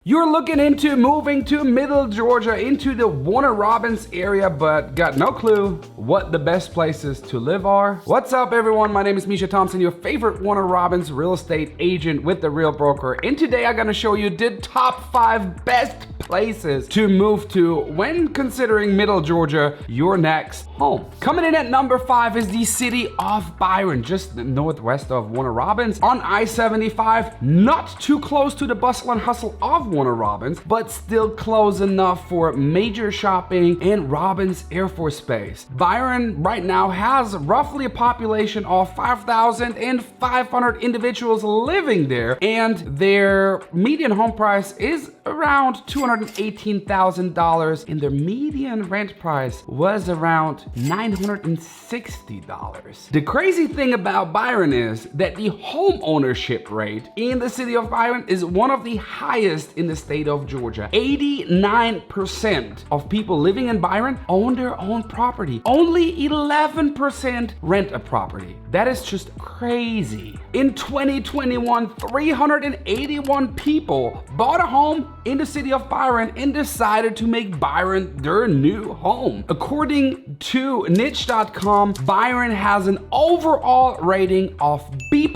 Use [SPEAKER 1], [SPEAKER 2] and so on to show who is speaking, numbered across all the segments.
[SPEAKER 1] You're looking into moving to Middle Georgia into the Warner Robins area, but got no clue what the best places to live are? What's up, everyone? My name is Mischa Thompson, your favorite Warner Robins real estate agent with The Real Broker. And today I'm gonna show you the top 5 best places to move to when considering Middle Georgia your next home. Coming in at number 5 is the city of Byron, just northwest of Warner Robins on I-75, not too close to the bustle and hustle of Warner Robins, but still close enough for major shopping and Robins Air Force Base. Byron right now has roughly a population of 5,500 individuals living there, and their median home price is around $218,000, and their median rent price was around $960. The crazy thing about Byron is that the home ownership rate in the city of Byron is one of the highest in the state of Georgia. 89% of people living in Byron own their own property. Only 11% rent a property. That is just crazy. In 2021, 381 people bought a home in the city of Byron and decided to make Byron their new home. According to niche.com, Byron has an overall rating of B+,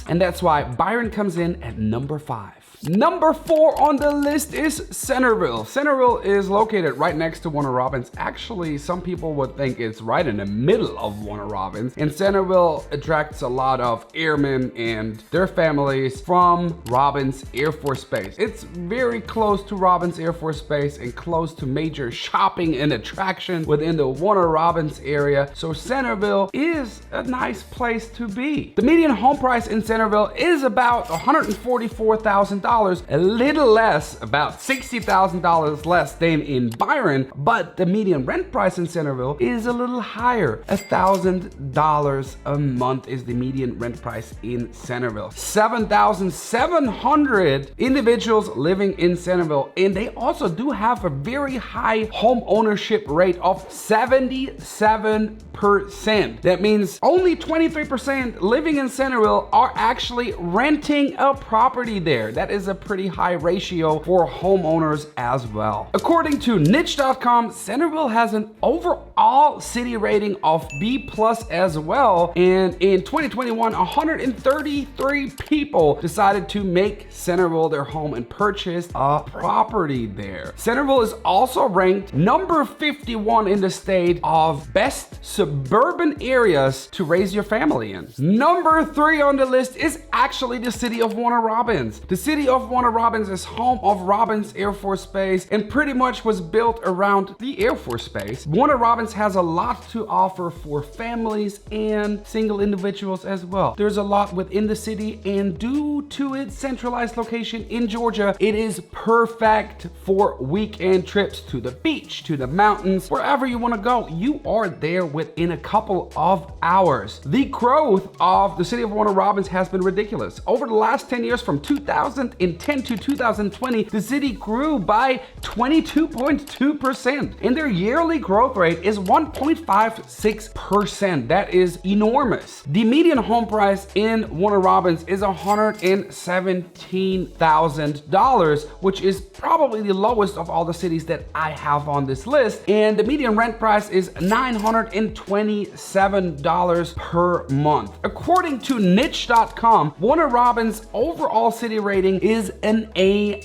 [SPEAKER 1] and that's why Byron comes in at number 5. Number 4 on the list is Centerville. Centerville is located right next to Warner Robins. Actually, some people would think it's right in the middle of Warner Robins. And Centerville attracts a lot of airmen and their families from Robins Air Force Base. It's very close to Robins Air Force Base and close to major shopping and attraction within the Warner Robins area. So Centerville is a nice place to be. The median home price in Centerville is about $144,000. A little less, about $60,000 less than in Byron, but the median rent price in Centerville is a little higher. $1,000 a month is the median rent price in Centerville. 7,700 individuals living in Centerville, and they also do have a very high home ownership rate of 77%. That means only 23% living in Centerville are actually renting a property there. That is a pretty high ratio for homeowners as well. According to niche.com, Centerville has an overall city rating of B+ as well. And in 2021, 133 people decided to make Centerville their home and purchase a property there. Centerville is also ranked number 51 in the state of best suburban areas to raise your family in. Number 3 on the list is actually the city of Warner Robins. The city of Warner Robins is home of Robins Air Force Base and pretty much was built around the Air Force Base. Warner Robins has a lot to offer for families and single individuals as well. There's a lot within the city, and due to its centralized location in Georgia, it is perfect for weekend trips to the beach, to the mountains, wherever you want to go. You are there within a couple of hours. The growth of the city of Warner Robins has been ridiculous. Over the last 10 years, from 2010 to 2020, the city grew by 22.2%, and their yearly growth rate is 1.56%. That is enormous. The median home price in Warner Robins is $117,000, which is probably the lowest of all the cities that I have on this list, and the median rent price is $927 per month. According to niche.com, Warner Robins' overall city rating is an A-.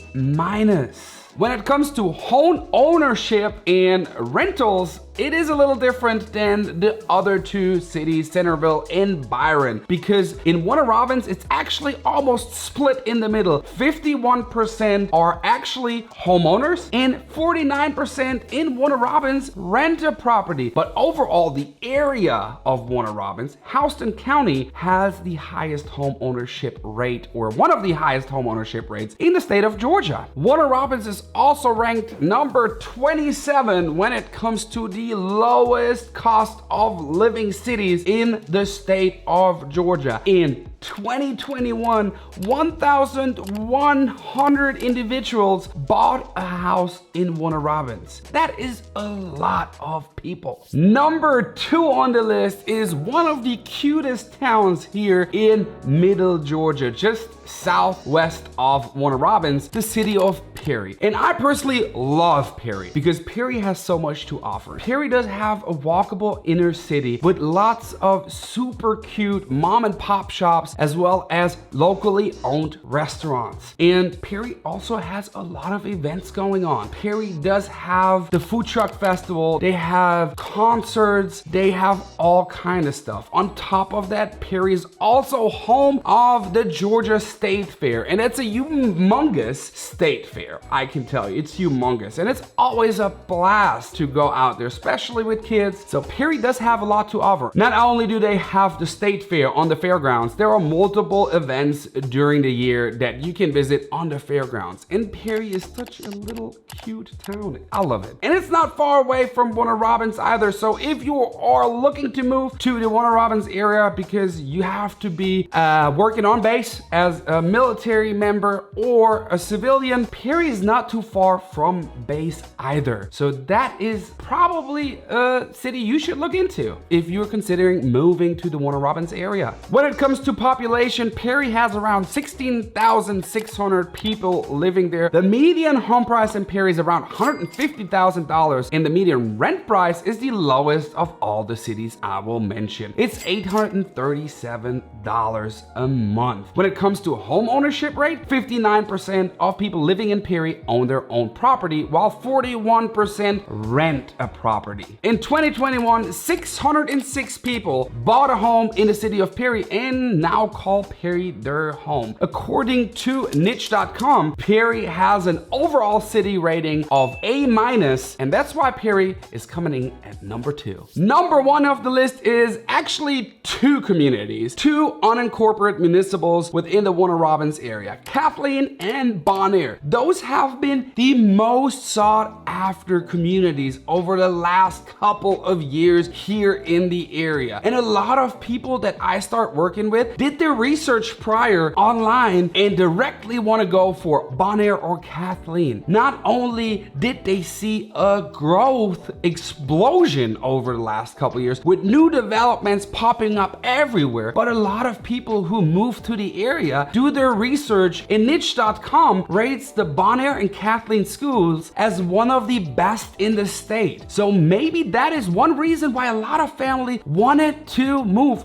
[SPEAKER 1] When it comes to home ownership and rentals, it is a little different than the other two cities, Centerville and Byron, because in Warner Robins, it's actually almost split in the middle. 51% are actually homeowners and 49% in Warner Robins rent a property. But overall, the area of Warner Robins, Houston County, has the highest home ownership rate, or one of the highest home ownership rates in the state of Georgia. Warner Robins is also ranked number 27 when it comes to the lowest cost of living cities in the state of Georgia. In 2021, 1,100 individuals bought a house in Warner Robins. That is a lot of people. Number 2 on the list is one of the cutest towns here in Middle Georgia, just southwest of Warner Robins, the city of Perry. And I personally love Perry because Perry has so much to offer. Perry does have a walkable inner city with lots of super cute mom and pop shops as well as locally owned restaurants. And Perry also has a lot of events going on. Perry does have the food truck festival, they have concerts, they have all kind of stuff. On top of that, Perry is also home of the Georgia State Fair, and it's a humongous state fair. I can tell you, it's humongous, and it's always a blast to go out there, especially with kids. So Perry does have a lot to offer. Not only do they have the state fair on the fairgrounds, there are multiple events during the year that you can visit on the fairgrounds. And Perry is such a little cute town. I love it. And it's not far away from Warner Robins either. So if you are looking to move to the Warner Robins area because you have to be working on base as a military member or a civilian, Perry is not too far from base either. So that is probably a city you should look into if you're considering moving to the Warner Robins area. When it comes to population, Perry has around 16,600 people living there. The median home price in Perry is around $150,000, and the median rent price is the lowest of all the cities I will mention. It's $837 a month. When it comes to home ownership rate, 59% of people living in Perry own their own property, while 41% rent a property. In 2021, 606 people bought a home in the city of Perry and now call Perry their home. According to niche.com, Perry has an overall city rating of A-, and that's why Perry is coming in at number 2. Number 1 of the list is actually 2 communities, 2 unincorporated municipals within the Warner Robins area, Kathleen and Bonaire. Those have been the most sought after communities over the last couple of years here in the area. And a lot of people that I start working with did their research prior online and directly want to go for Bonaire or Kathleen. Not only did they see a growth explosion over the last couple of years with new developments popping up everywhere, but a lot of people who move to the area do their research, and niche.com rates the Bonaire and Kathleen schools as one of the best in the state. So maybe that is one reason why a lot of family want to move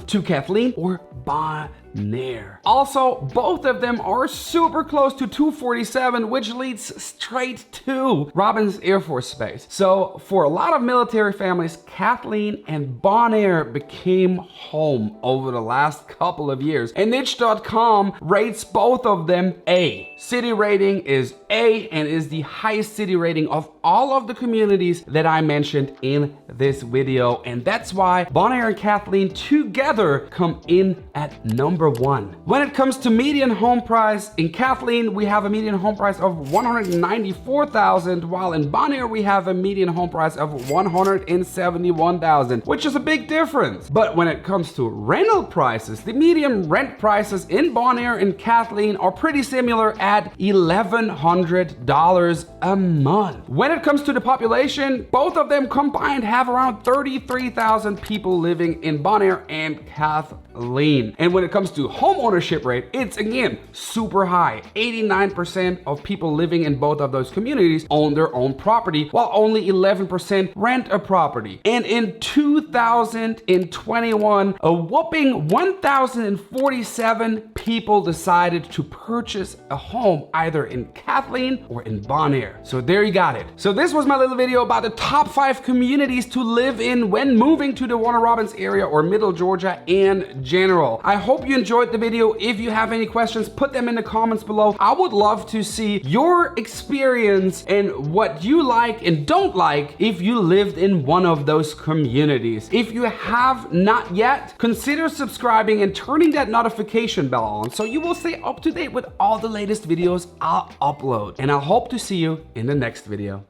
[SPEAKER 1] to Kathleen or Bonaire. Also, both of them are super close to 247, which leads straight to Robins Air Force Base. So for a lot of military families, Kathleen and Bonaire became home over the last couple of years. And niche.com rates both of them A. City rating is A and is the highest city rating of all of the communities that I mentioned in this video. And that's why Bonaire and Kathleen together come in at number 1. When it comes to median home price, in Kathleen we have a median home price of $194,000, while in Bonaire we have a median home price of $171,000, which is a big difference. But when it comes to rental prices, the median rent prices in Bonaire and Kathleen are pretty similar at $1,100 a month. When it comes to the population, both of them combined have around 33,000 people living in Bonaire and Kathleen. And when it comes to home ownership rate, it's again super high. 89% of people living in both of those communities own their own property, while only 11% rent a property. And in 2021, a whopping 1,047 people decided to purchase a home either in Kathleen or in Bonaire. So there you got it. So this was my little video about the top 5 communities to live in when moving to the Warner Robins area or Middle Georgia in general. I hope you enjoyed the video. If you have any questions, put them in the comments below. I would love to see your experience and what you like and don't like if you lived in one of those communities. If you have not yet, consider subscribing and turning that notification bell on so you will stay up to date with all the latest videos I'll upload. And I hope to see you in the next video.